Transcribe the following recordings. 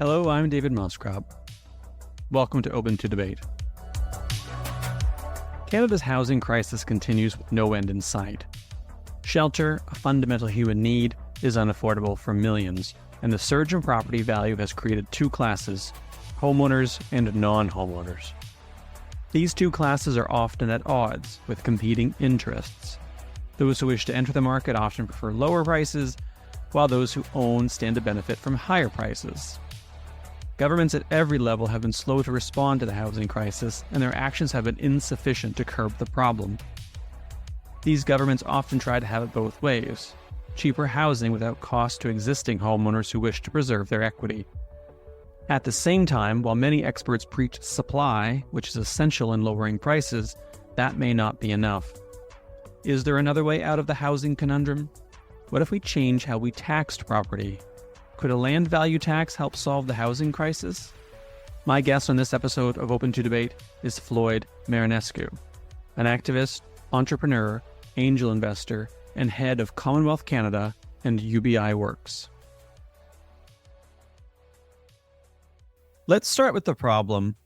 Hello, I'm David Moscrop. Welcome to Open to Debate. Canada's housing crisis continues with no end in sight. Shelter, a fundamental human need, is unaffordable for millions, and the surge in property value has created two classes, homeowners and non-homeowners. These two classes are often at odds with competing interests. Those who wish to enter the market often prefer lower prices, while those who own stand to benefit from higher prices. Governments at every level have been slow to respond to the housing crisis, and their actions have been insufficient to curb the problem. These governments often try to have it both ways: cheaper housing without cost to existing homeowners who wish to preserve their equity. At the same time, while many experts preach supply, which is essential in lowering prices, that may not be enough. Is there another way out of the housing conundrum? What if we change how we taxed property? Could a land value tax help solve the housing crisis? My guest on this episode of Open to Debate is Floyd Marinescu, an activist, entrepreneur, angel investor, and head of Commonwealth Canada and UBI Works. Let's start with the problem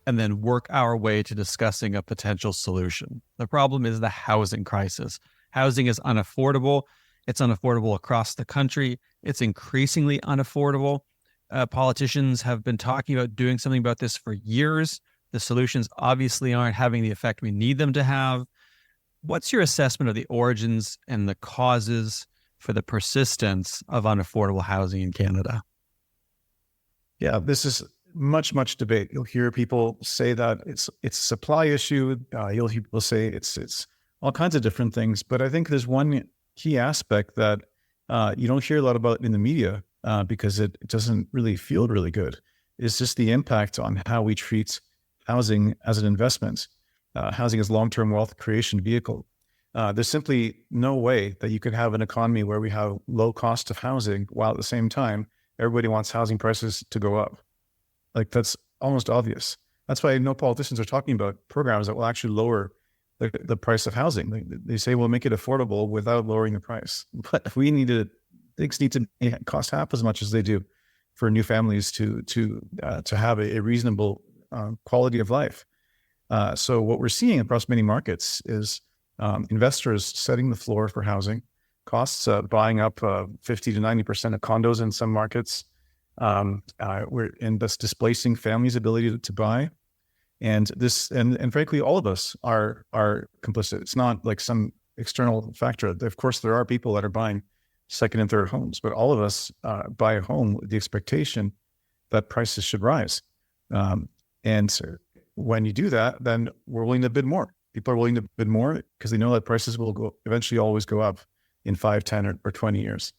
and then work our way to discussing a potential solution. The problem is the housing crisis. Housing is unaffordable. It's unaffordable across the country. It's increasingly unaffordable. Politicians have been talking about doing something about this for years. The solutions obviously aren't having the effect we need them to have. What's your assessment of the origins and the causes for the persistence of unaffordable housing in Canada? Yeah, this is much debate. You'll hear people say that it's a supply issue. You'll hear people say it's all kinds of different things. But I think there's one key aspect that you don't hear a lot about in the media because it doesn't really feel really good. It's just the impact on how we treat housing as an investment, housing as long-term wealth creation vehicle. There's simply no way that you could have an economy where we have low cost of housing while at the same time everybody wants housing prices to go up. Like, that's almost obvious. That's why no politicians are talking about programs that will actually lower the price of housing. They say we'll make it affordable without lowering the price. But things need to cost half as much as they do for new families to have a reasonable quality of life. So what we're seeing across many markets is investors setting the floor for housing costs, buying up 50 to 90% of condos in some markets. Thus displacing families' ability to buy. And frankly, all of us are complicit. It's not like some external factor. Of course, there are people that are buying second and third homes, but all of us buy a home with the expectation that prices should rise. And so when you do that, then we're willing to bid more. People are willing to bid more because they know that prices will eventually always go up in 5, 10, or 20 years.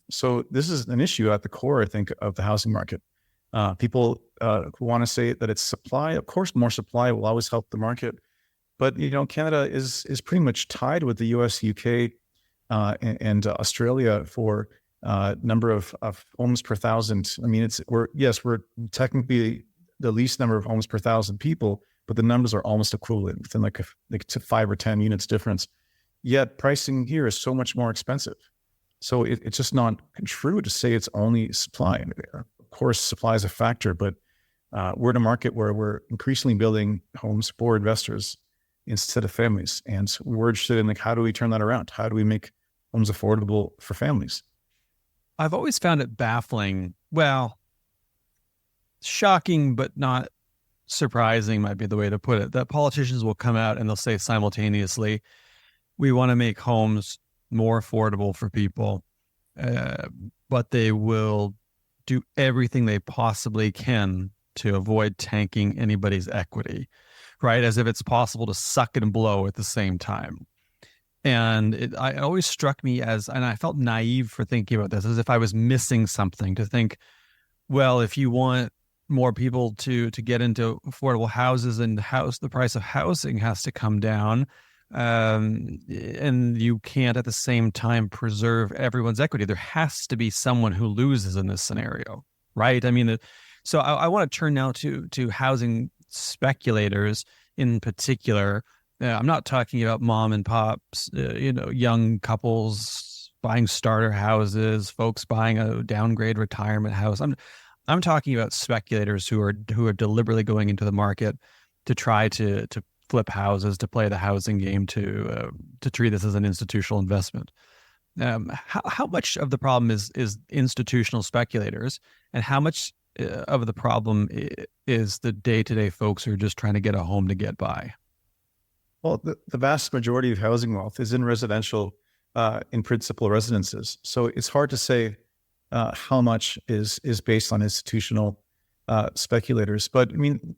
So this is an issue at the core, I think, of the housing market. People who want to say that it's supply. Of course, more supply will always help the market. But, Canada is pretty much tied with the US, UK, and Australia for number of homes per thousand. I mean, we're technically the least number of homes per thousand people, but the numbers are almost equivalent within like to 5 or 10 units difference. Yet pricing here is so much more expensive. So it's just not true to say it's only supply. Of course, supply is a factor, but we're in a market where we're increasingly building homes for investors instead of families. And we're interested in how do we turn that around? How do we make homes affordable for families? I've always found it baffling. Well, shocking, but not surprising might be the way to put it, that politicians will come out and they'll say simultaneously, we want to make homes more affordable for people, but they will do everything they possibly can to avoid tanking anybody's equity, right? As if it's possible to suck and blow at the same time. And it always struck me and I felt naive for thinking about this, as if I was missing something, to think, well, if you want more people to get into affordable houses and the price of housing has to come down, and you can't at the same time preserve everyone's equity. There has to be someone who loses in this scenario, right? I mean, so I want to turn now to housing speculators in particular. I'm not talking about mom and pops, young couples buying starter houses, folks buying a downgrade retirement house. I'm talking about speculators who are deliberately going into the market to try to flip houses, to play the housing game, to treat this as an institutional investment. How much of the problem is institutional speculators, and how much of the problem is the day-to-day folks who are just trying to get a home to get by? Well, the vast majority of housing wealth is in residential, in principal residences. So it's hard to say how much is based on institutional speculators. But I mean,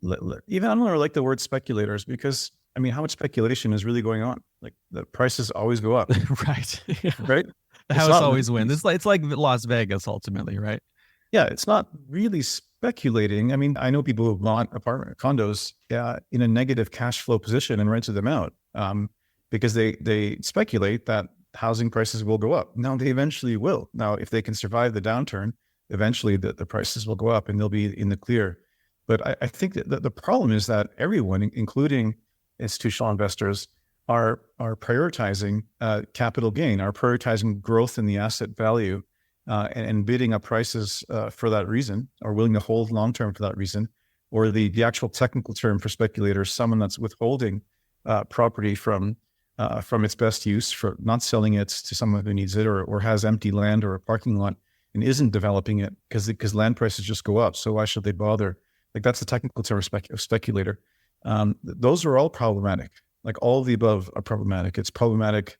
even I don't really like the word speculators, because I mean, how much speculation is really going on? Like, the prices always go up, Right. right? The house always wins. It's like Las Vegas ultimately, right? Yeah, it's not really speculating. I mean, I know people who bought apartment condos in a negative cash flow position and rented them out because they speculate that housing prices will go up. Now, they eventually will. Now, if they can survive the downturn, eventually the prices will go up and they'll be in the clear. But I think that the problem is that everyone, including institutional investors, are prioritizing capital gain, are prioritizing growth in the asset value, and bidding up prices for that reason, or willing to hold long-term for that reason, or the actual technical term for speculators, someone that's withholding property from its best use, for not selling it to someone who needs it, or has empty land or a parking lot and isn't developing it because land prices just go up. So why should they bother? Like, that's the technical term of speculator. Those are all problematic. Like, all of the above are problematic. It's problematic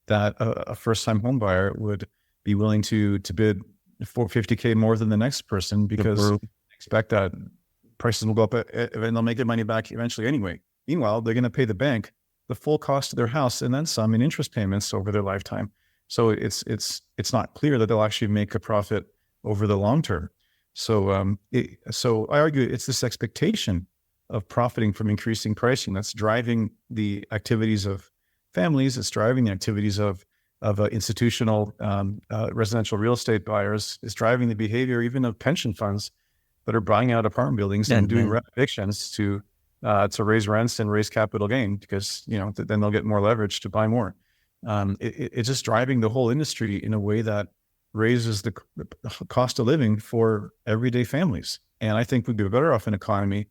that a first-time home buyer would be willing to bid $450K more than the next person because they expect that prices will go up and they'll make their money back eventually anyway. Meanwhile, they're going to pay the bank the full cost of their house and then some in interest payments over their lifetime. So it's not clear that they'll actually make a profit over the long term. So so I argue it's this expectation of profiting from increasing pricing that's driving the activities of families. It's driving the activities of institutional residential real estate buyers. It's driving the behavior even of pension funds that are buying out apartment buildings and doing evictions to raise rents and raise capital gain, because then they'll get more leverage to buy more. It's just driving the whole industry in a way that raises the cost of living for everyday families. And I think we'd be better off in an economy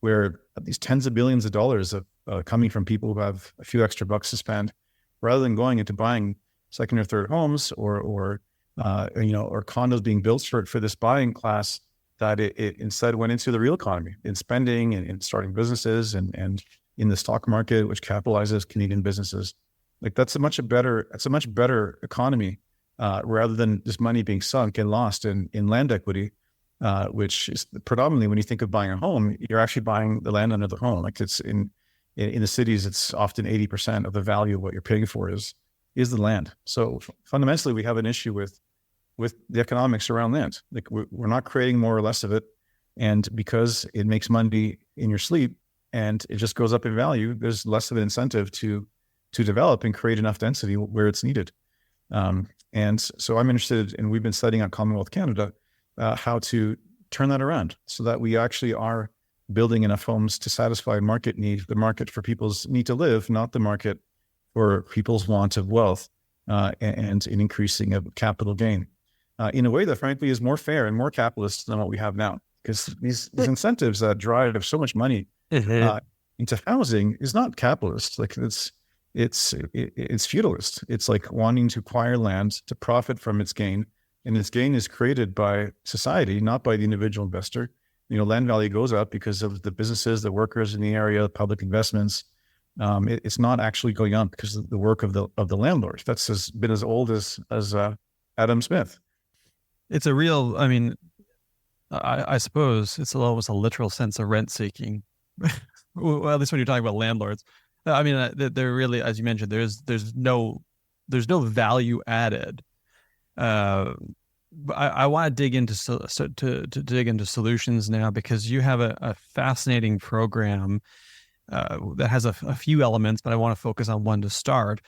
where these tens of billions of dollars of coming from people who have a few extra bucks to spend, rather than going into buying second or third homes or condos being built for this buying class, that it instead went into the real economy, in spending and in starting businesses and in the stock market, which capitalizes Canadian businesses. Like, that's a much better economy, rather than this money being sunk and lost in land equity, which is predominantly, when you think of buying a home, you're actually buying the land under the home. Like, it's in the cities, it's often 80% of the value of what you're paying for is the land. So fundamentally, we have an issue with the economics around land. Like, we're not creating more or less of it. And because it makes money in your sleep and it just goes up in value, there's less of an incentive to develop and create enough density where it's needed. And so I'm interested, and we've been studying at Commonwealth Canada, how to turn that around so that we actually are building enough homes to satisfy market need, the market for people's need to live, not the market for people's want of wealth, and an increasing of capital gain, in a way that frankly is more fair and more capitalist than what we have now. Because these incentives that drive so much money into housing is not capitalist. Like, it's feudalist. It's like wanting to acquire land to profit from its gain, and its gain is created by society, not by the individual investor. Land value goes up because of the businesses, the workers in the area, public investments. It's not actually going up because of the work of the landlord. That's been as old as Adam Smith. It's a real, I mean, I suppose it's almost a literal sense of rent seeking. Well, at least when you're talking about landlords. I mean, they're really, as you mentioned, there's no value added. I want to dig into dig into solutions now, because you have a fascinating program that has a few elements, but I want to focus on one to start,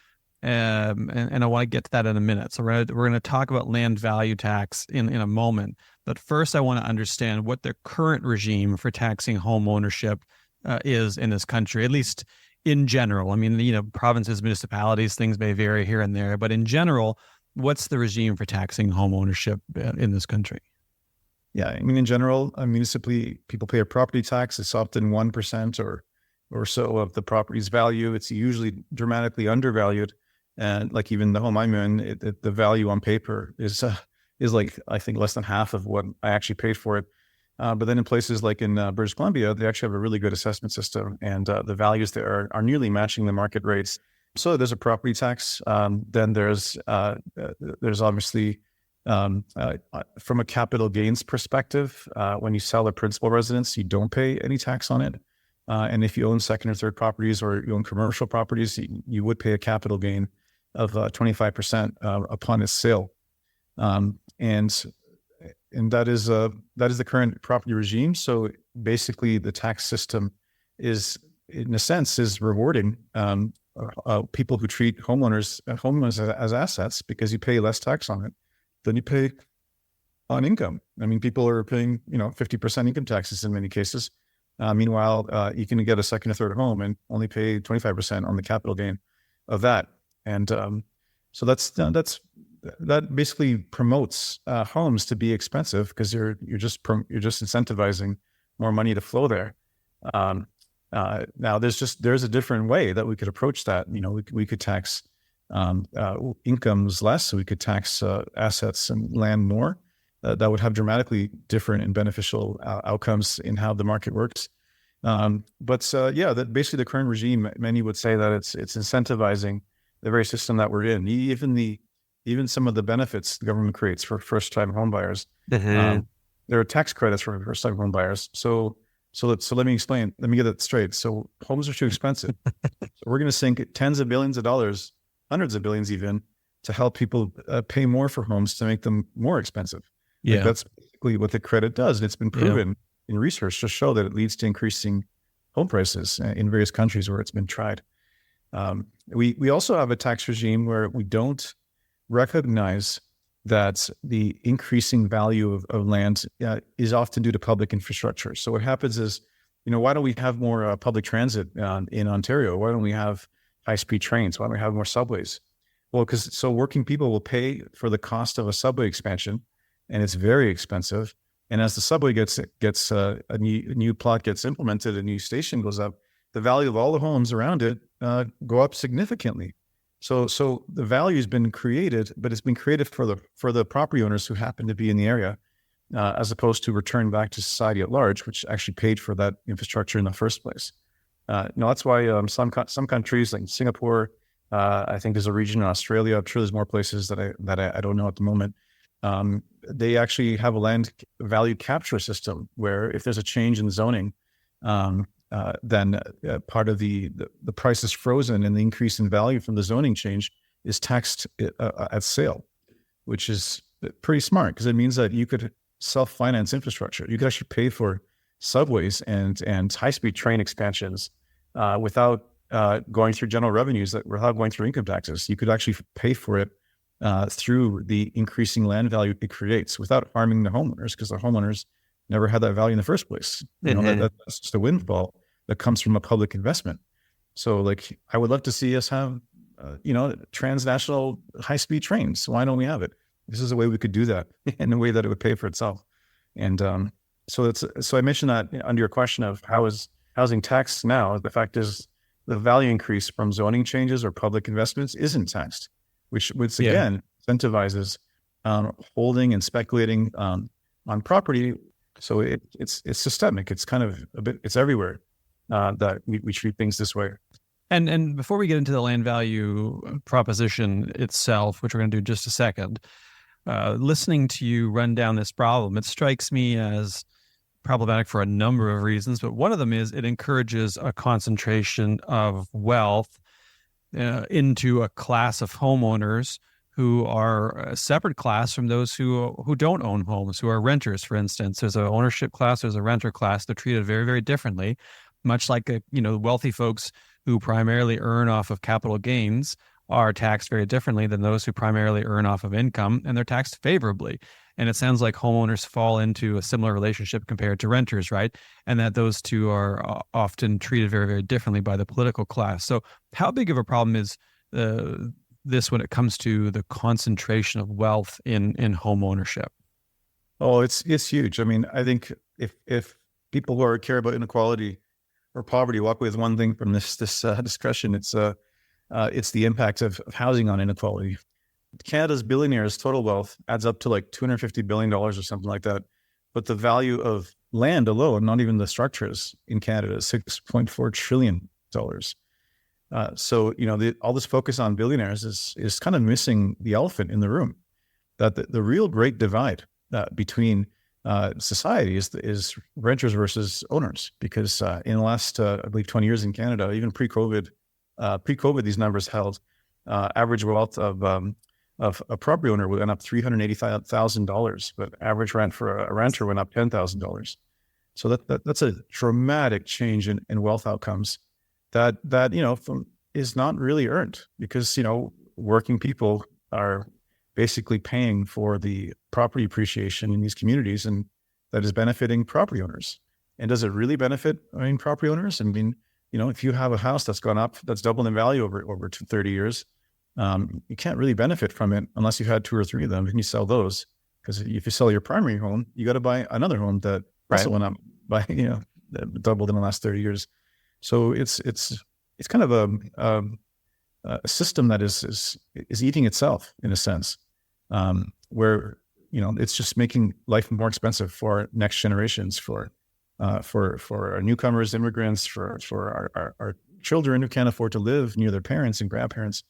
and I want to get to that in a minute. So we're going to talk about land value tax in a moment, but first I want to understand what the current regime for taxing home ownership is in this country, at least in general. I mean, provinces, municipalities, things may vary here and there, but in general, what's the regime for taxing home ownership in this country? Yeah, I mean, in general, municipally, people pay a property tax. It's often 1% or so of the property's value. It's usually dramatically undervalued, and like even the home I'm in, the value on paper is like, I think, less than half of what I actually paid for it. But then in places like in British Columbia, they actually have a really good assessment system, and the values there are nearly matching the market rates. So there's a property tax. Then there's obviously, from a capital gains perspective, when you sell a principal residence, you don't pay any tax on it. And if you own second or third properties, or you own commercial properties, you would pay a capital gain of 25% upon its sale. And that is the current property regime. So basically, the tax system is, in a sense, is rewarding people who treat homeowners as assets, because you pay less tax on it than you pay on income. I mean, people are paying 50% income taxes in many cases. Meanwhile, you can get a second or third home and only pay 25% on the capital gain of that. And so that basically promotes homes to be expensive, because you're just incentivizing more money to flow there. Now there's a different way that we could approach that. We could tax incomes less, so we could tax assets and land more. That would have dramatically different and beneficial outcomes in how the market works. That basically the current regime, many would say that it's incentivizing the very system that we're in. Even some of the benefits the government creates for first-time home buyers. Mm-hmm. There are tax credits for first-time home buyers. So let me explain. Let me get it straight. So homes are too expensive. So we're going to sink tens of billions of dollars, hundreds of billions even, to help people pay more for homes to make them more expensive. Yeah, that's basically what the credit does. And it's been proven in research to show that it leads to increasing home prices in various countries where it's been tried. We also have a tax regime where we don't recognize that the increasing value of land is often due to public infrastructure. So what happens is, why don't we have more public transit in Ontario? Why don't we have high-speed trains? Why don't we have more subways? Well, because working people will pay for the cost of a subway expansion, and it's very expensive. And as the subway gets a new plot gets implemented, a new station goes up, the value of all the homes around it go up significantly. So the value has been created, but it's been created for the property owners who happen to be in the area, as opposed to return back to society at large, which actually paid for that infrastructure in the first place. That's why some countries like Singapore, I think there's a region in Australia, I'm sure there's more places that I don't know at the moment. They actually have a land value capture system where if there's a change in zoning, then part of the price is frozen, and the increase in value from the zoning change is taxed at sale, which is pretty smart, because it means that you could self-finance infrastructure. You could actually pay for subways and high-speed train expansions without going through general revenues, without going through income taxes. You could actually pay for it through the increasing land value it creates without harming the homeowners, because the homeowners never had that value in the first place. That's just a windfall that comes from a public investment. So I would love to see us have, transnational high-speed trains. Why don't we have it? This is a way we could do that in a way that it would pay for itself. And so I mentioned that under your question of how is housing taxed now. The fact is the value increase from zoning changes or public investments isn't taxed, which again incentivizes holding and speculating on property. So it's systemic. It's kind of it's everywhere that we treat things this way. And before we get into the land value proposition itself, which we're going to do in just a second, listening to you run down this problem, it strikes me as problematic for a number of reasons. But one of them is it encourages a concentration of wealth into a class of homeowners who are a separate class from those who don't own homes, who are renters, for instance. There's an ownership class, there's a renter class. They're treated very, very differently, much like wealthy folks who primarily earn off of capital gains are taxed very differently than those who primarily earn off of income, and they're taxed favorably. And it sounds like homeowners fall into a similar relationship compared to renters, right? And that those two are often treated very, very differently by the political class. So how big of a problem is this when it comes to the concentration of wealth in home ownership? Oh, it's huge. I mean, I think if people who care about inequality or poverty walk away with one thing from this discussion, it's the impact of housing on inequality. Canada's billionaires' total wealth adds up to like $250 billion or something like that, but the value of land alone, not even the structures in Canada, is $6.4 trillion. So all this focus on billionaires is kind of missing the elephant in the room. That the real great divide between society is renters versus owners. Because in the last, I believe, 20 years in Canada, even pre-COVID, these numbers held. Average wealth of a property owner went up $380,000, but average rent for a renter went up $10,000. So that's a dramatic change in wealth outcomes that is not really earned, because working people are basically paying for the property appreciation in these communities, and that is benefiting property owners. And does it really benefit property owners? I mean, if you have a house that's gone up, that's doubled in value over 30 years, you can't really benefit from it unless you've had two or three of them and you sell those. Because if you sell your primary home, you got to buy another home that also went up by doubled in the last 30 years. So it's kind of a system that is eating itself in a sense, where it's just making life more expensive for next generations, for our newcomers, immigrants, for our children who can't afford to live near their parents and grandparents.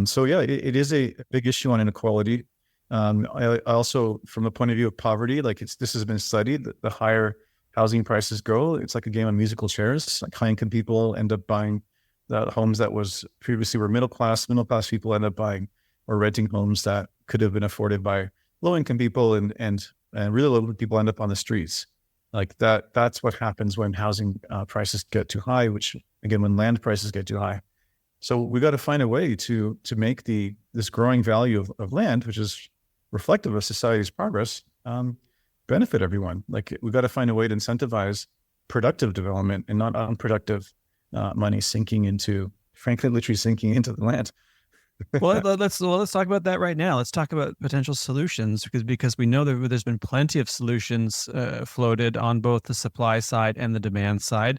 So yeah, it is a big issue on inequality. I also, from the point of view of poverty, this has been studied, that the higher housing prices go, it's like a game of musical chairs. Like high-income people end up buying the homes that was previously were middle class people end up buying or renting homes that could have been afforded by low-income people, and really low people end up on the streets. Like that's what happens when housing prices get too high, which again, when land prices get too high. So we got to find a way to make this growing value of land, which is reflective of society's progress, benefit everyone. Like we got to find a way to incentivize productive development and not unproductive money literally sinking into the land. Well, let's talk about that right now. Let's talk about potential solutions, because we know that there's been plenty of solutions floated on both the supply side and the demand side.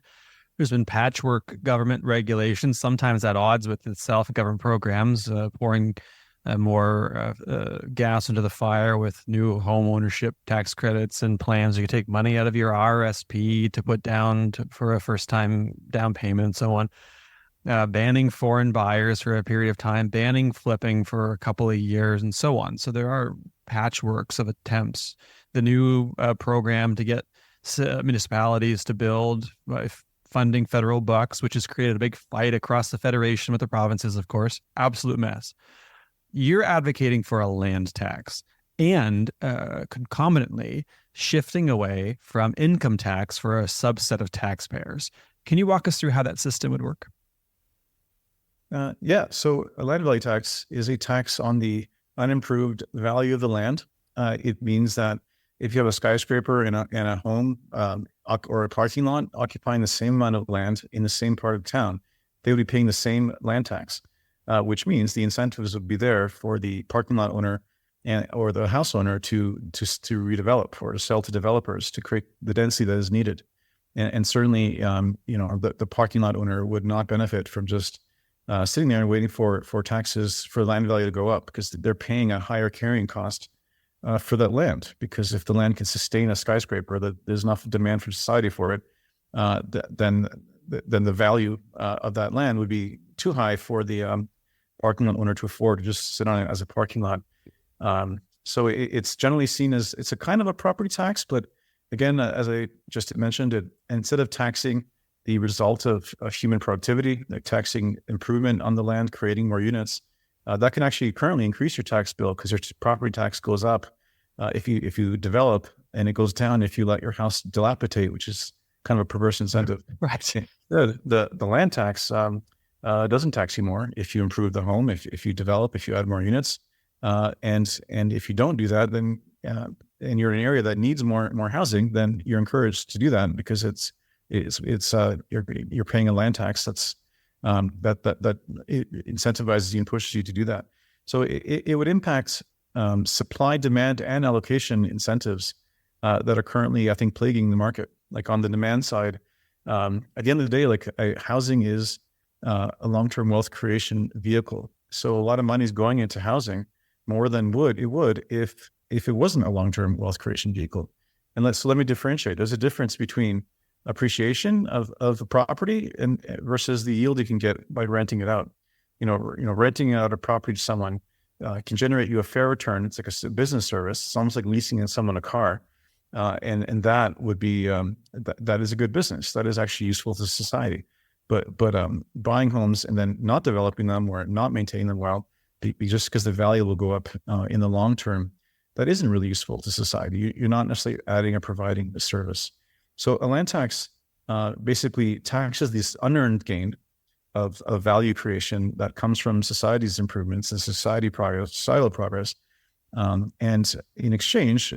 There's been patchwork government regulations, sometimes at odds with itself, government programs, pouring more gas into the fire with new home ownership tax credits and plans. You can take money out of your RSP to put down for a first-time down payment and so on. Banning foreign buyers for a period of time, banning flipping for a couple of years, and so on. So there are patchworks of attempts. The new program to get municipalities to build funding federal bucks, which has created a big fight across the federation with the provinces, of course. Absolute mess. You're advocating for a land tax and concomitantly shifting away from income tax for a subset of taxpayers. Can you walk us through how that system would work? Yeah. So a land value tax is a tax on the unimproved value of the land. It means that if you have a skyscraper and a home or a parking lot occupying the same amount of land in the same part of town, they would be paying the same land tax, which means the incentives would be there for the parking lot owner or the house owner to redevelop or to sell to developers to create the density that is needed. And certainly, the parking lot owner would not benefit from just sitting there and waiting for taxes for land value to go up, because they're paying a higher carrying cost for that land. Because if the land can sustain a skyscraper, that there's enough demand from society for it, then the value of that land would be too high for the parking lot owner to afford to just sit on it as a parking lot. So it's generally seen as it's a kind of a property tax, but again, as I just mentioned, instead of taxing the result of human productivity, like taxing improvement on the land, creating more units, that can actually currently increase your tax bill, because your property tax goes up if you develop, and it goes down if you let your house dilapidate, which is kind of a perverse incentive. Right. The land tax doesn't tax you more if you improve the home, if you develop, if you add more units, and if you don't do that, then and you're in an area that needs more housing, then you're encouraged to do that, because you're paying a land tax that's that it incentivizes you and pushes you to do that. So it would impact supply, demand, and allocation incentives that are currently, I think, plaguing the market. Like on the demand side, at the end of the day, like housing is a long-term wealth creation vehicle. So a lot of money is going into housing more than it would if it wasn't a long-term wealth creation vehicle. And let me differentiate. There's a difference between appreciation of a property and versus the yield you can get by renting it out. Renting out a property to someone can generate you a fair return. It's like a business service. It's almost like leasing someone a car. And that would be, that is a good business. That is actually useful to society. But buying homes and then not developing them or not maintaining them well, just because the value will go up in the long term, that isn't really useful to society. You're not necessarily adding or providing a service. So a land tax basically taxes this unearned gain of value creation that comes from society's improvements and societal progress. And in exchange,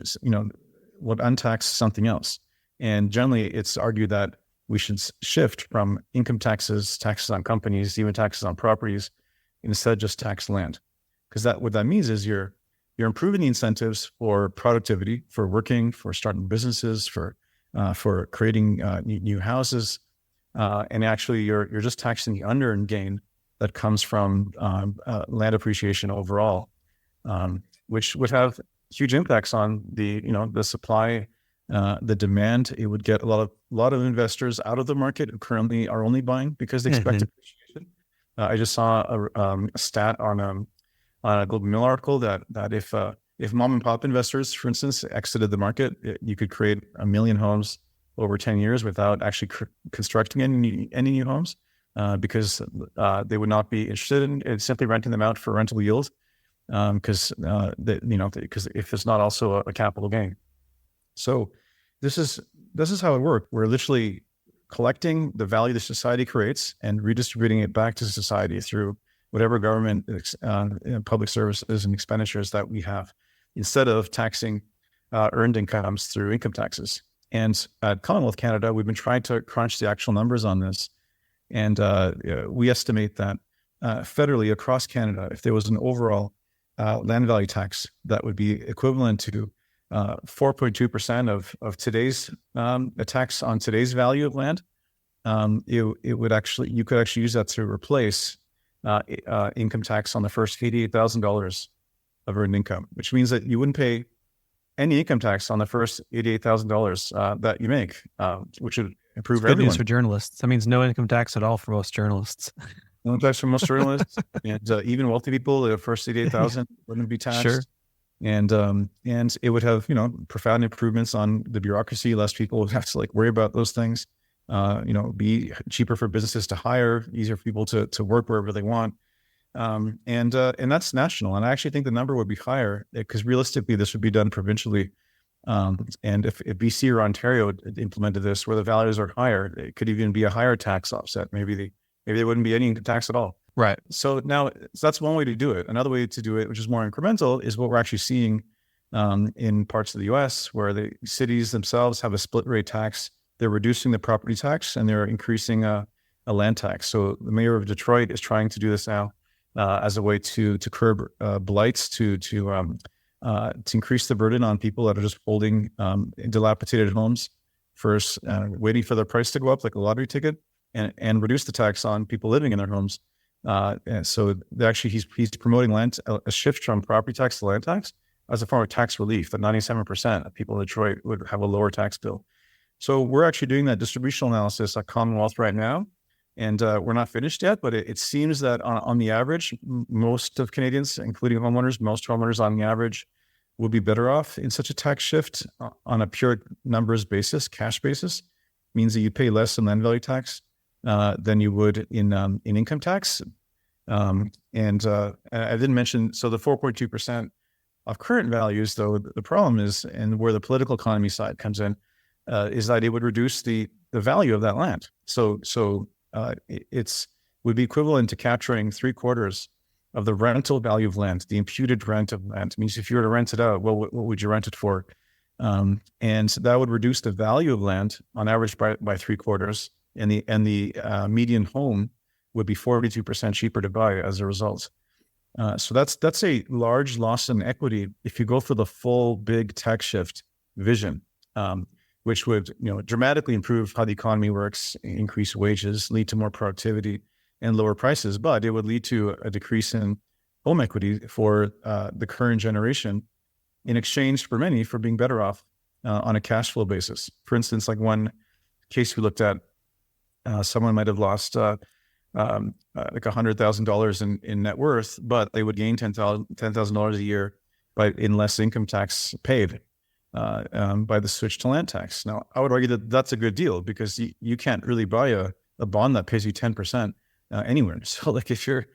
would untax something else. And generally, it's argued that we should shift from income taxes on companies, even taxes on properties, instead just tax land. Because what that means is you're improving the incentives for productivity, for working, for starting businesses, for creating new houses, and actually you're just taxing the unearned gain that comes from land appreciation overall, which would have huge impacts on the supply, the demand. It would get a lot of investors out of the market who currently are only buying because they expect appreciation. I just saw a stat on a Global Mail article that if mom and pop investors, for instance, exited the market, you could create 1 million homes over 10 years without actually constructing any new homes because they would not be interested in simply renting them out for rental yield. Because if it's not also a capital gain. So this is how it works. We're literally collecting the value the society creates and redistributing it back to society through whatever government public services and expenditures that we have, instead of taxing earned incomes through income taxes. And at Commonwealth Canada, we've been trying to crunch the actual numbers on this. And we estimate that federally across Canada, if there was an overall land value tax that would be equivalent to 4.2% of today's tax on today's value of land, you could actually use that to replace income tax on the first $88,000 of earned income, which means that you wouldn't pay any income tax on the first $88,000 that you make, which would improve It's good everyone. news for journalists. That means no income tax at all for most journalists. No tax for most journalists, and even wealthy people, the first $88,000 wouldn't be taxed. Sure. And it would have profound improvements on the bureaucracy. Less people would have to worry about those things. Be cheaper for businesses to hire, easier for people to work wherever they want. And that's national. And I actually think the number would be higher because realistically, this would be done provincially. And if BC or Ontario implemented this, where the values are higher, it could even be a higher tax offset. Maybe there wouldn't be any income tax at all. Right. So that's one way to do it. Another way to do it, which is more incremental, is what we're actually seeing in parts of the US, where the cities themselves have a split rate tax. They're reducing the property tax and they're increasing a land tax. So the mayor of Detroit is trying to do this now as a way to curb blights, to increase the burden on people that are just holding dilapidated homes first, waiting for their price to go up like a lottery ticket, and reduce the tax on people living in their homes. And so actually he's promoting a shift from property tax to land tax as a form of tax relief, that 97% of people in Detroit would have a lower tax bill. So we're actually doing that distributional analysis at Commonwealth right now. And we're not finished yet, but it seems that on the average, most of Canadians, including homeowners, most homeowners on the average would be better off in such a tax shift on a pure numbers basis, cash basis. Means that you pay less in land value tax than you would in income tax. And I didn't mention, so the 4.2% of current values, though, the problem is, and where the political economy side comes in, is that it would reduce the value of that land. So it's would be equivalent to capturing 3/4 of the rental value of land, the imputed rent of land. It means if you were to rent it out, well, what would you rent it for? And that would reduce the value of land on average by 3/4. And the median home would be 42% cheaper to buy as a result. So that's a large loss in equity if you go for the full big tax shift vision, which would dramatically improve how the economy works, increase wages, lead to more productivity and lower prices. But it would lead to a decrease in home equity for the current generation in exchange for many for being better off on a cash flow basis. For instance, like one case we looked at, someone might have lost like $100,000 in net worth, but they would gain $10,000 a year in less income tax paid by the switch to land tax. Now, I would argue that that's a good deal because you can't really buy a bond that pays you 10% anywhere. So, like if your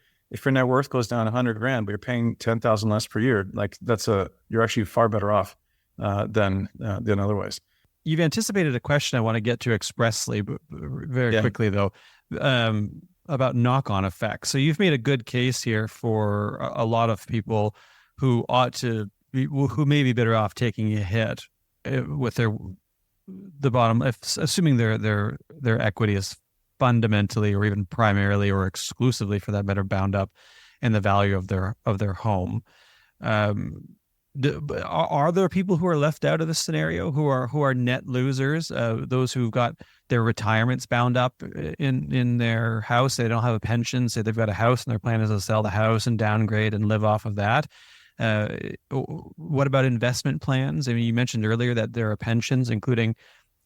net worth goes down $100,000, but you're paying $10,000 less per year, like you're actually far better off than otherwise. You've anticipated a question I want to get to expressly, but very quickly though, about knock-on effects. So you've made a good case here for a lot of people who who may be better off taking a hit with the bottom, assuming their equity is fundamentally or even primarily or exclusively for that matter bound up in the value of their home. Are there people who are left out of this scenario who are net losers? Those who've got their retirements bound up in their house, they don't have a pension, say they've got a house and their plan is to sell the house and downgrade and live off of that. What about investment plans? I mean, you mentioned earlier that there are pensions, including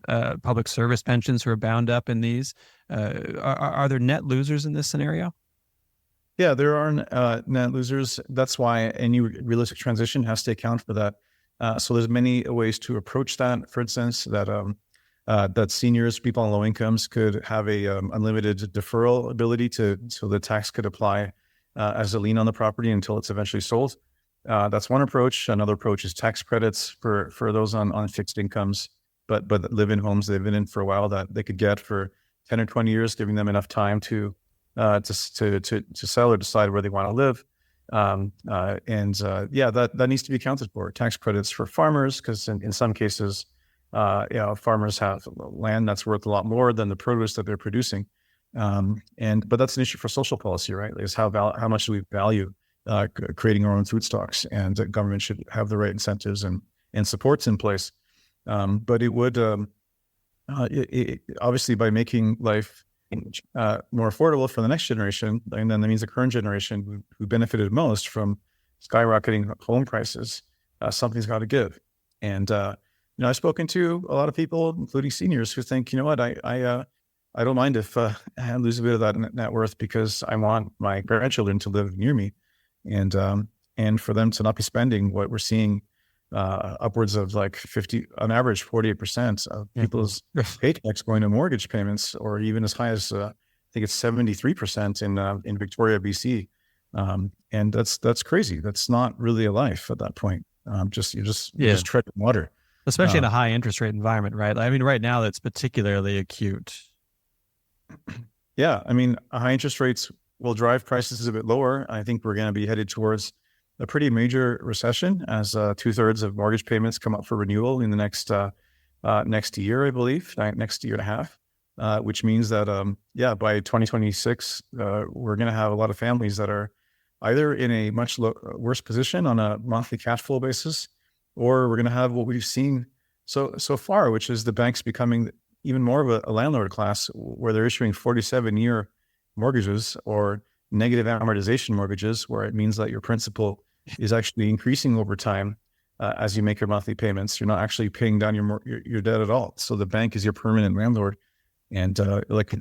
public service pensions, who are bound up in these. Are there net losers in this scenario? Yeah, there are net losers. That's why any realistic transition has to account for that. So there's many ways to approach that. For instance, that seniors, people on low incomes, could have a unlimited deferral ability so the tax could apply as a lien on the property until it's eventually sold. That's one approach. Another approach is tax credits for those on fixed incomes, but live in homes they've been in for a while that they could get for 10 or 20 years, giving them enough time to sell or decide where they want to live. That needs to be accounted for. Tax credits for farmers, because in some cases, farmers have land that's worth a lot more than the produce that they're producing. But that's an issue for social policy, right? Is how much do we value creating our own food stocks, and the government should have the right incentives and supports in place. But it would obviously, by making life more affordable for the next generation, and then that means the current generation who benefited most from skyrocketing home prices, something's got to give. And I've spoken to a lot of people, including seniors, who think, you know what, I don't mind if I lose a bit of that net worth because I want my grandchildren to live near me, and for them to not be spending what we're seeing upwards of like 50, on average, 48% of people's paychecks going to mortgage payments, or even as high as I think it's 73% in Victoria, BC, and that's crazy. That's not really a life at that point. You're just treading water, especially in a high interest rate environment, right? I mean, right now that's particularly acute. Yeah, I mean, high interest rates will drive prices a bit lower. I think we're going to be headed towards a pretty major recession as 2/3 of mortgage payments come up for renewal in the next year, I believe, next year and a half, which means that, by 2026, we're going to have a lot of families that are either in a much worse position on a monthly cash flow basis, or we're going to have what we've seen so far, which is the banks becoming even more of a landlord class, where they're issuing 47-year mortgages or negative amortization mortgages, where it means that your principal is actually increasing over time as you make your monthly payments. You're not actually paying down your debt at all. So the bank is your permanent landlord, and like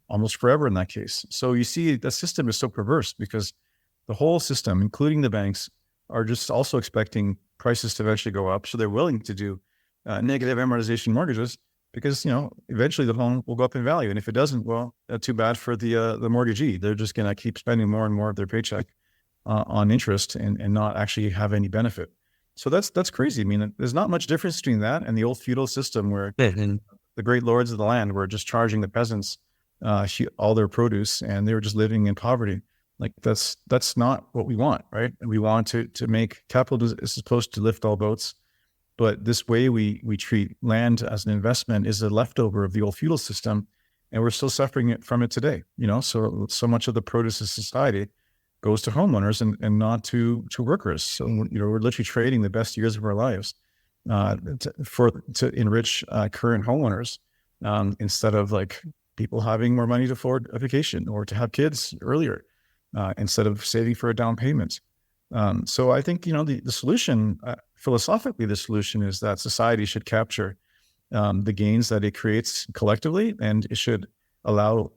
almost forever in that case. So you see, the system is so perverse because the whole system, including the banks, are just also expecting prices to eventually go up. So they're willing to do negative amortization mortgages because, eventually the home will go up in value. And if it doesn't, well, too bad for the mortgagee. They're just going to keep spending more and more of their paycheck on interest and not actually have any benefit. So that's crazy. I mean, there's not much difference between that and the old feudal system where the great lords of the land were just charging the peasants all their produce, and they were just living in poverty. Like that's not what we want, right? We want to make capitalism is supposed to lift all boats, but this way we treat land as an investment is a leftover of the old feudal system, and we're still suffering from it today. So much of the produce of society goes to homeowners and not to workers. So, we're literally trading the best years of our lives to enrich current homeowners instead of like people having more money to afford a vacation or to have kids earlier instead of saving for a down payment. So I think, the solution, philosophically, the solution is that society should capture the gains that it creates collectively, and it should allow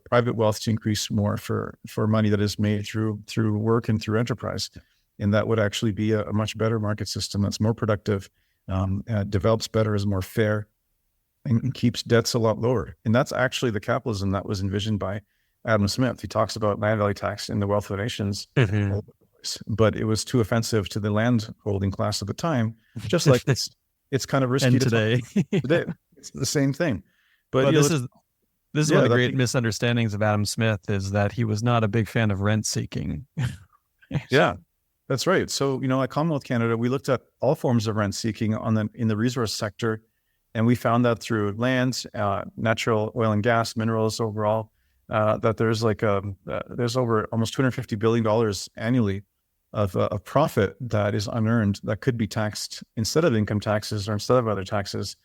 private wealth to increase more for money that is made through work and through enterprise. And that would actually be a much better market system that's more productive, develops better, is more fair, and keeps debts a lot lower. And that's actually the capitalism that was envisioned by Adam Smith. He talks about land value tax in The Wealth of the Nations, but it was too offensive to the land holding class at the time, just like it's kind of risky and today. Today. It's the same thing. But this is one of the great misunderstandings of Adam Smith, is that he was not a big fan of rent seeking. Yeah, that's right. So, at Commonwealth Canada, we looked at all forms of rent seeking in the resource sector, and we found that through land, natural oil and gas, minerals overall, that there's there's over almost $250 billion annually of profit that is unearned that could be taxed instead of income taxes or instead of other taxes.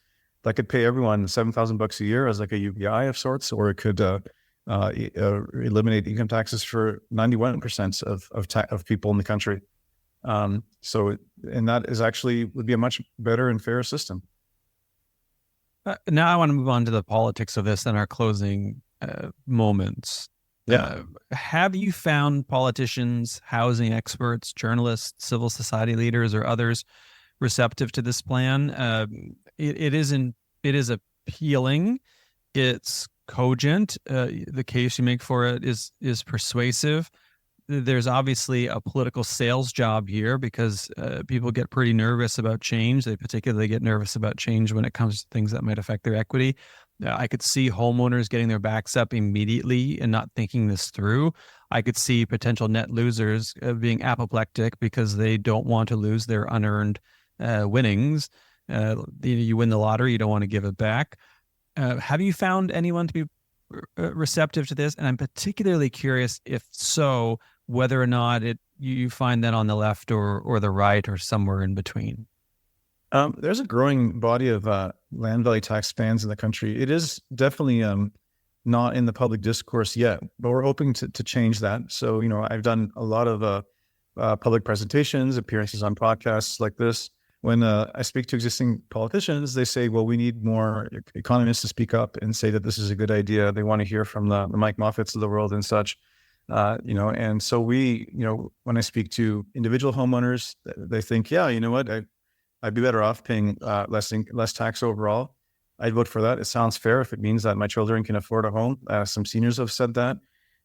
That could pay everyone $7,000 a year as like a UBI of sorts, or it could eliminate income taxes for 91% of people in the country. And that is actually would be a much better and fairer system. Now I want to move on to the politics of this in our closing moments. Yeah. Have you found politicians, housing experts, journalists, civil society leaders, or others receptive to this plan? It is appealing. It's cogent. The case you make for it is persuasive. There's obviously a political sales job here, because people get pretty nervous about change. They particularly get nervous about change when it comes to things that might affect their equity. I could see homeowners getting their backs up immediately and not thinking this through. I could see potential net losers being apoplectic because they don't want to lose their unearned winnings. You win the lottery, you don't want to give it back. Have you found anyone to be receptive to this? And I'm particularly curious, if so, whether or not you find that on the left or the right or somewhere in between. There's a growing body of land value tax fans in the country. It is definitely not in the public discourse yet, but we're hoping to change that. So, I've done a lot of public presentations, appearances on podcasts like this. When I speak to existing politicians, they say, well, we need more economists to speak up and say that this is a good idea. They want to hear from the Mike Moffats of the world and such, and so when I speak to individual homeowners, they think, yeah, you know what, I'd be better off paying less tax overall. I'd vote for that. It sounds fair if it means that my children can afford a home. Some seniors have said that.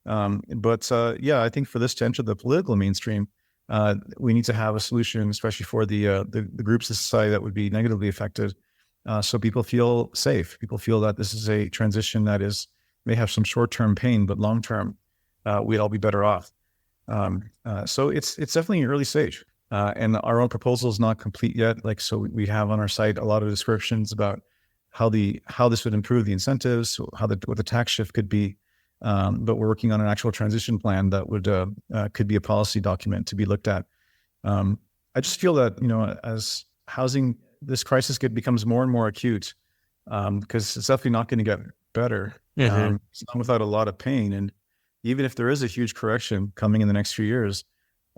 But I think for this to enter the political mainstream, we need to have a solution, especially for the groups of society that would be negatively affected. So people feel safe. People feel that this is a transition that may have some short-term pain, but long-term, we'd all be better off. So it's definitely an early stage. And our own proposal is not complete yet. So we have on our site a lot of descriptions about how this would improve the incentives, what the tax shift could be. But we're working on an actual transition plan that could be a policy document to be looked at. I just feel that, as this crisis becomes more and more acute, because it's definitely not going to get better. Mm-hmm. It's not without a lot of pain. And even if there is a huge correction coming in the next few years,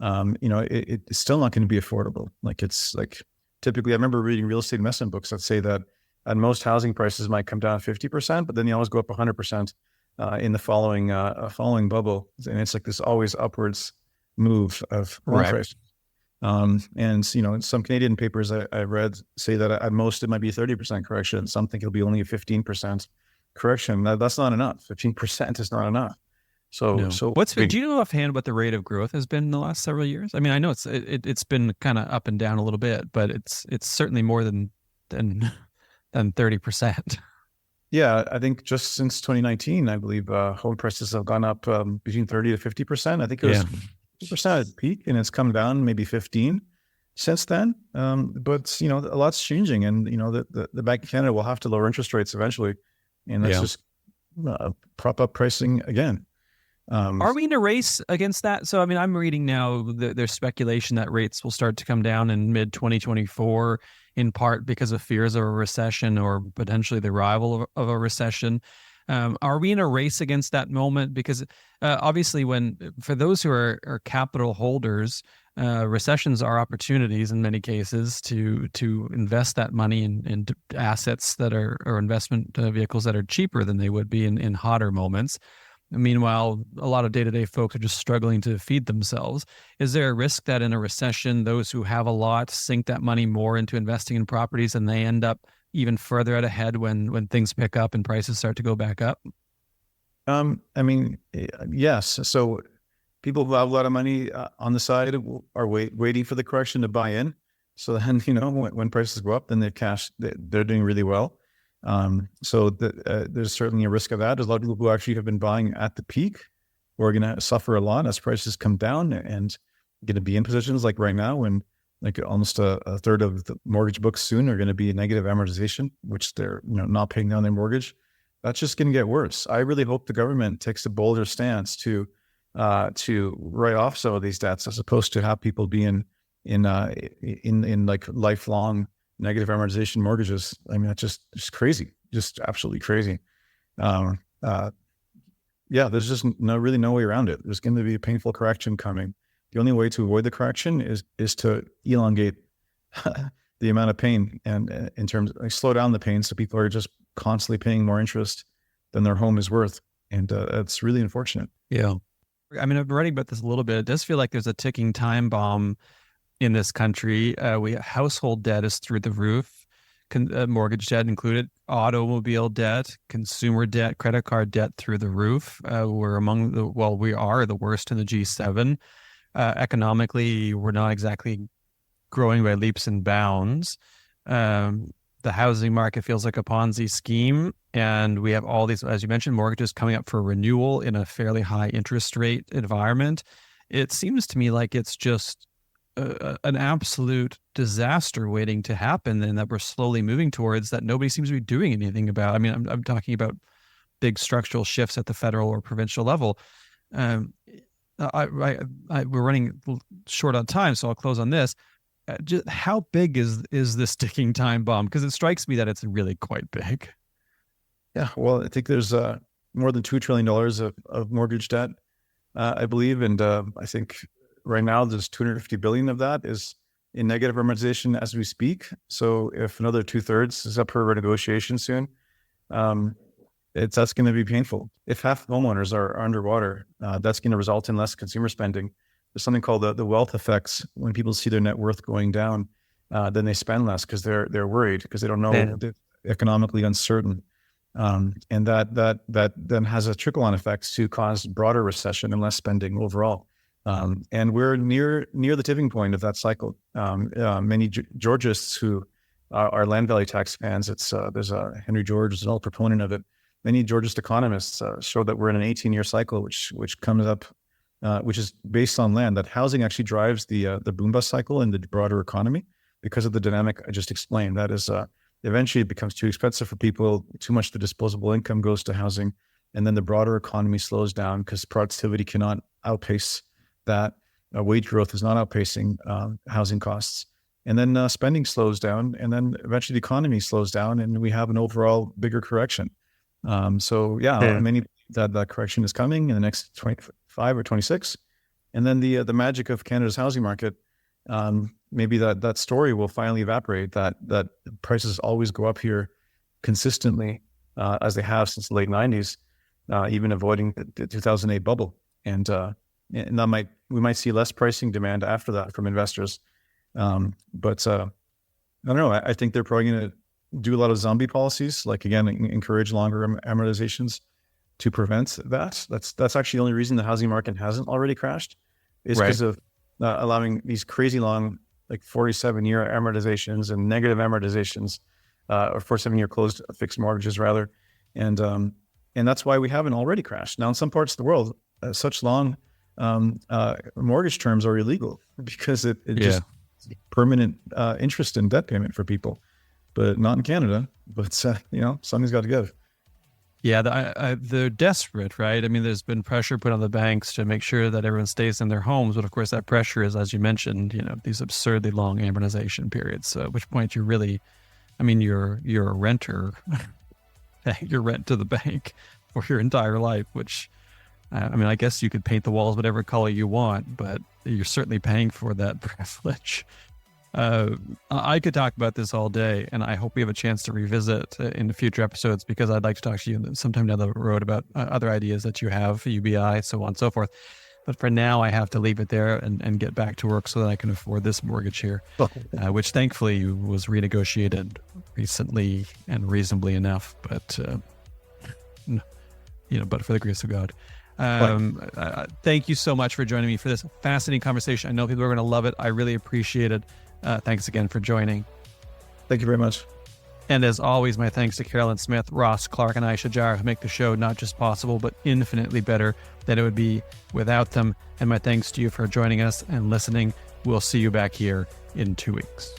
it's still not going to be affordable. Typically, I remember reading real estate investment books that say that at most housing prices might come down 50%, but then they always go up 100% in the following bubble. And it's like this always upwards move of price. And some Canadian papers I read say that at most it might be a 30% correction. Some think it'll be only a 15% correction. That's not enough. 15% is not enough. So do you know offhand what the rate of growth has been in the last several years? I mean, I know it's been kind of up and down a little bit, but it's certainly more than 30%. Yeah, I think just since 2019, I believe home prices have gone up between 30 to 50%. I think it was 50% at the peak, and it's come down maybe 15 since then. But a lot's changing, and the Bank of Canada will have to lower interest rates eventually, and that's just prop up pricing again. Are we in a race against that? So, I mean, I'm reading now there's speculation that rates will start to come down in mid 2024, in part because of fears of a recession or potentially the arrival of a recession. Are we in a race against that moment? Because obviously, for those who are capital holders, recessions are opportunities in many cases to invest that money in assets that are, or investment vehicles that are cheaper than they would be in hotter moments. Meanwhile, a lot of day-to-day folks are just struggling to feed themselves. Is there a risk that in a recession, those who have a lot sink that money more into investing in properties and they end up even further out ahead when things pick up and prices start to go back up? I mean, yes. So people who have a lot of money on the side are waiting for the correction to buy in. So then, when prices go up, then they're doing really well. There's certainly a risk of that. There's a lot of people who actually have been buying at the peak who are going to suffer a lot as prices come down and going to be in positions like right now when like almost a third of the mortgage books soon are going to be negative amortization, which they're not paying down their mortgage. That's just going to get worse. I really hope the government takes a bolder stance to write off some of these debts as opposed to have people be in like lifelong negative amortization mortgages. I mean, that's just crazy, just absolutely crazy. There's just really no way around it. There's going to be a painful correction coming. The only way to avoid the correction is to elongate the amount of pain and in terms of slow down the pain. So people are just constantly paying more interest than their home is worth. And that's really unfortunate. Yeah. I mean, I've been writing about this a little bit. It does feel like there's a ticking time bomb in this country. Household debt is through the roof, mortgage debt included, automobile debt, consumer debt, credit card debt through the roof. We are the worst in the G7. Economically, we're not exactly growing by leaps and bounds. The housing market feels like a Ponzi scheme. And we have all these, as you mentioned, mortgages coming up for renewal in a fairly high interest rate environment. It seems to me like it's just an absolute disaster waiting to happen, and that we're slowly moving towards that nobody seems to be doing anything about. I mean, I'm talking about big structural shifts at the federal or provincial level. We're running short on time, so I'll close on this. Just how big is this ticking time bomb? Because it strikes me that it's really quite big. Yeah, well, I think there's more than $2 trillion of mortgage debt, I believe, and I think right now there's 250 billion of that is in negative amortization as we speak. So if another 2/3 is up for renegotiation soon, that's going to be painful. If half homeowners are underwater, that's going to result in less consumer spending. There's something called the wealth effects. When people see their net worth going down, then they spend less because they're worried because they don't know, they're economically uncertain. And that then has a trickle-on effects to cause broader recession and less spending overall. And we're near the tipping point of that cycle. Many Georgists who are land value tax fans, there's a Henry George is an old proponent of it. Many Georgist economists show that we're in an 18-year cycle, which comes up, which is based on land. That housing actually drives the boom bust cycle in the broader economy because of the dynamic I just explained. That is, eventually it becomes too expensive for people. Too much of the disposable income goes to housing, and then the broader economy slows down because productivity cannot outpace that. Wage growth is not outpacing housing costs, and then spending slows down, and then eventually the economy slows down, and we have an overall bigger correction. Many that correction is coming in the next 25 or 26, and then the magic of Canada's housing market, maybe that story will finally evaporate. That prices always go up here consistently as they have since the late 90s, even avoiding the 2008 bubble, and we might see less pricing demand after that from investors. But I don't know. I think they're probably going to do a lot of zombie policies, like again, encourage longer amortizations to prevent that. That's actually the only reason the housing market hasn't already crashed, is because of allowing these crazy long, like 47-year amortizations and negative amortizations, or 47-year closed fixed mortgages rather, and that's why we haven't already crashed. Now, in some parts of the world, such long mortgage terms are illegal because it just permanent interest and debt payment for people, but not in Canada. But something's got to give. Yeah, they're desperate, right? I mean, there's been pressure put on the banks to make sure that everyone stays in their homes. But of course, that pressure is, as you mentioned, these absurdly long amortization periods. So at which point you're really, I mean, you're a renter, your rent to the bank for your entire life, which, I mean, I guess you could paint the walls whatever color you want, but you're certainly paying for that privilege. I could talk about this all day, and I hope we have a chance to revisit in the future episodes, because I'd like to talk to you sometime down the road about other ideas that you have, UBI, so on and so forth. But for now, I have to leave it there and get back to work so that I can afford this mortgage here, which thankfully was renegotiated recently and reasonably enough. But, but for the grace of God. Thank you so much for joining me for this fascinating conversation. I know people are going to love it. I really appreciate it. Thanks again for joining. Thank you very much. And as always, my thanks to Carolyn Smith, Ross Clark, and Aisha Jar, who make the show not just possible, but infinitely better than it would be without them. And my thanks to you for joining us and listening. We'll see you back here in 2 weeks.